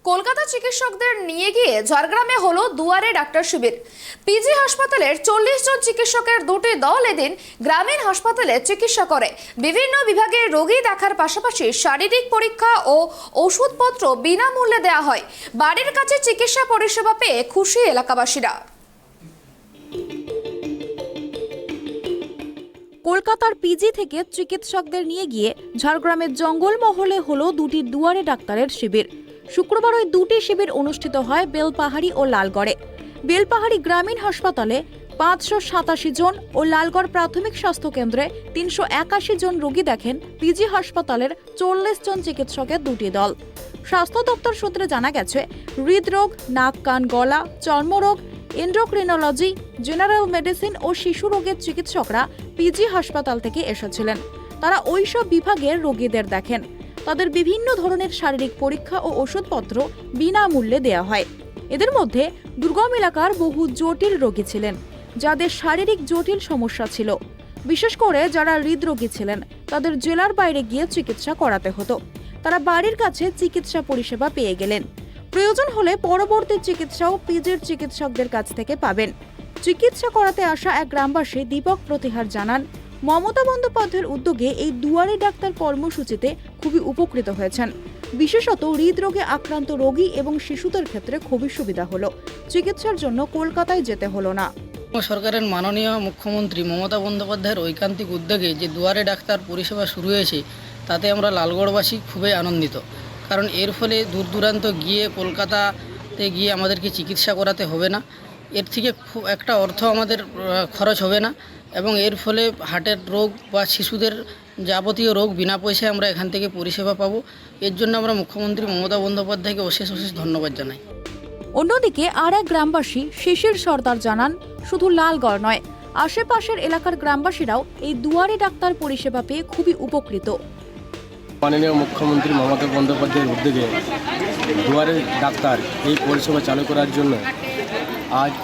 কলকাতা চিকিৎসকদের নিয়ে গিয়ে ঝাড়গ্রামে হলো দুয়ারে ডাক্তার শিবির। পিজি হাসপাতালের 40 জন চিকিৎসকের দুটি দল এদিন গ্রামীণ হাসপাতালে চিকিৎসা করে। বিভিন্ন বিভাগের রোগী দেখার পাশাপাশি শারীরিক পরীক্ষা ও ওষুধপত্র বিনামূল্যে দেওয়া হয়। বাড়ির কাছে চিকিৎসা পরিষেবা পেয়ে খুশি এলাকাবাসীরা। কলকাতার পিজি থেকে চিকিৎসকদের নিয়ে গিয়ে ঝাড়গ্রামের জঙ্গলমহলে হলো দুটি দুয়ারে ডাক্তারের শিবির। শুক্রবার ওই দুটি শিবির অনুষ্ঠিত হয় বেলপাহাড়ি ও লালগড়ে। বেলপাহাড়ি গ্রামীণ হাসপাতালে 587 জন ও লালগড় প্রাথমিক স্বাস্থ্য কেন্দ্রে 381 জন রোগী দেখেন পিজি হাসপাতালের 40 জন চিকিৎসকের দুটি দল। স্বাস্থ্য দপ্তর সূত্রে জানা গেছে, হৃদরোগ, নাক কান গলা, চর্মরোগ, এন্ডোক্রিনোলজি, জেনারেল মেডিসিন ও শিশু রোগের চিকিৎসকরা পিজি হাসপাতাল থেকে এসেছিলেন। তারা ওইসব বিভাগের রোগীদের দেখেন। তাদের বিভিন্ন ধরনের শারীরিক পরীক্ষা ও ওষুধপত্র বিনামূল্যে দেওয়া হয়। এদের মধ্যে দুর্গম এলাকার বহু জটিল রোগী ছিলেন, যাদের শারীরিক জটিল সমস্যা ছিল। বিশেষ করে যারা হৃদরোগী ছিলেন, তাদের জেলার বাইরে গিয়ে চিকিৎসা করাতে হতো। তারা বাড়ির কাছে চিকিৎসা পরিষেবা পেয়ে গেলেন। প্রয়োজন হলে পরবর্তী চিকিৎসাও পিজির চিকিৎসকদের কাছ থেকে পাবেন। চিকিৎসা করাতে আসা এক গ্রামবাসী দীপক প্রতিহার জানান, মমতা বন্দ্যোপাধ্যায়ের উদ্যোগে এই দুয়ারে ডাক্তার কর্মসূচিতে খুবই উপকৃত হয়েছেন। বিশেষত হৃদরোগে আক্রান্ত রোগী এবং শিশুদের ক্ষেত্রে খুবই সুবিধা হলো। চিকিৎসার জন্য কলকাতায় যেতে হলো না। সরকারের মাননীয় মুখ্যমন্ত্রী মমতা বন্দ্যোপাধ্যায়ের ঐকান্তিক উদ্যোগে যে দুয়ারে ডাক্তার পরিষেবা শুরু হয়েছে, তাতে আমরা লালগড়বাসী খুবই আনন্দিত। কারণ এর ফলে দূর দূরান্ত গিয়ে কলকাতাতে গিয়ে আমাদেরকে চিকিৎসা করাতে হবে না। এর থেকে খুব একটা অর্থ আমাদের খরচ হবে না এবং এর ফলে হার্টের রোগ বা শিশুদের যাবতীয় রোগ বিনা পয়সায় আমরা এখান থেকে পরিষেবা পাবো। এর জন্য আমরা মুখ্যমন্ত্রী মমতা বন্দ্যোপাধ্যায়কে অশেষ ধন্যবাদ জানাই। অন্যদিকে আর এক গ্রামবাসী শিশির সর্দার জানান, শুধু লালগড় নয়, আশেপাশের এলাকার গ্রামবাসীরাও এই দুয়ারে ডাক্তার পরিষেবা পেয়ে খুবই উপকৃত। মাননীয় মুখ্যমন্ত্রী মমতা বন্দ্যোপাধ্যায়ের উদ্যোগে দুয়ারে ডাক্তার এই পরিষেবা চালু করার জন্য আজ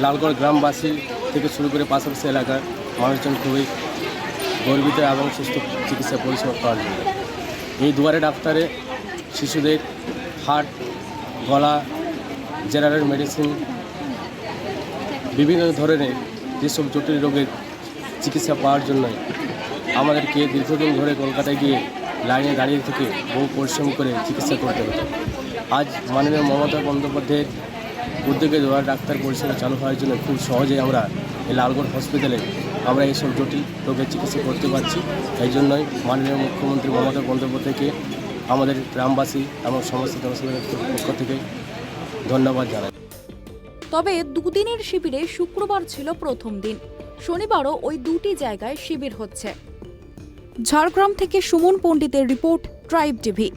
লালগড় গ্রামবাসী থেকে শুরু করে পাশাপাশি এলাকার মানুষজন খুবই গর্বিত এবং সুস্থ চিকিৎসা পরিষেবা পাওয়ার জন্য। এই দুয়ারে ডাক্তারে শিশুদের হার্ট, গলা, জেনারেল মেডিসিন, বিভিন্ন ধরনের যেসব জটিল রোগের চিকিৎসা পাওয়ার জন্য আমাদেরকে দীর্ঘদিন ধরে কলকাতায় গিয়ে লাইনে দাঁড়িয়ে থেকে বহু পরিশ্রম করে চিকিৎসা করতে হতো। আজ মাননীয় মমতা বন্দ্যোপাধ্যায়ের উদ্যোগে দুয়ারে ডাক্তার পরিষেবা চালু হওয়ার জন্য খুব সহজেই আমরা এই লালগড় হসপিটালে আমরা এইসব জটিল রোগের চিকিৎসা করতে পারছি। এই জন্যই মাননীয় মুখ্যমন্ত্রী মমতা বন্দ্যোপাধ্যায়কে আমাদের গ্রামবাসী এবং সমস্ত জনসাধারণের পক্ষ থেকে ধন্যবাদ জানাই। তবে দুদিনের শিবিরে শুক্রবার ছিল প্রথম দিন। শনিবারও ওই দুটি জায়গায় শিবির হচ্ছে। ঝাড়গ্রাম থেকে সুমন পণ্ডিতের রিপোর্ট, ট্রাইব টিভি।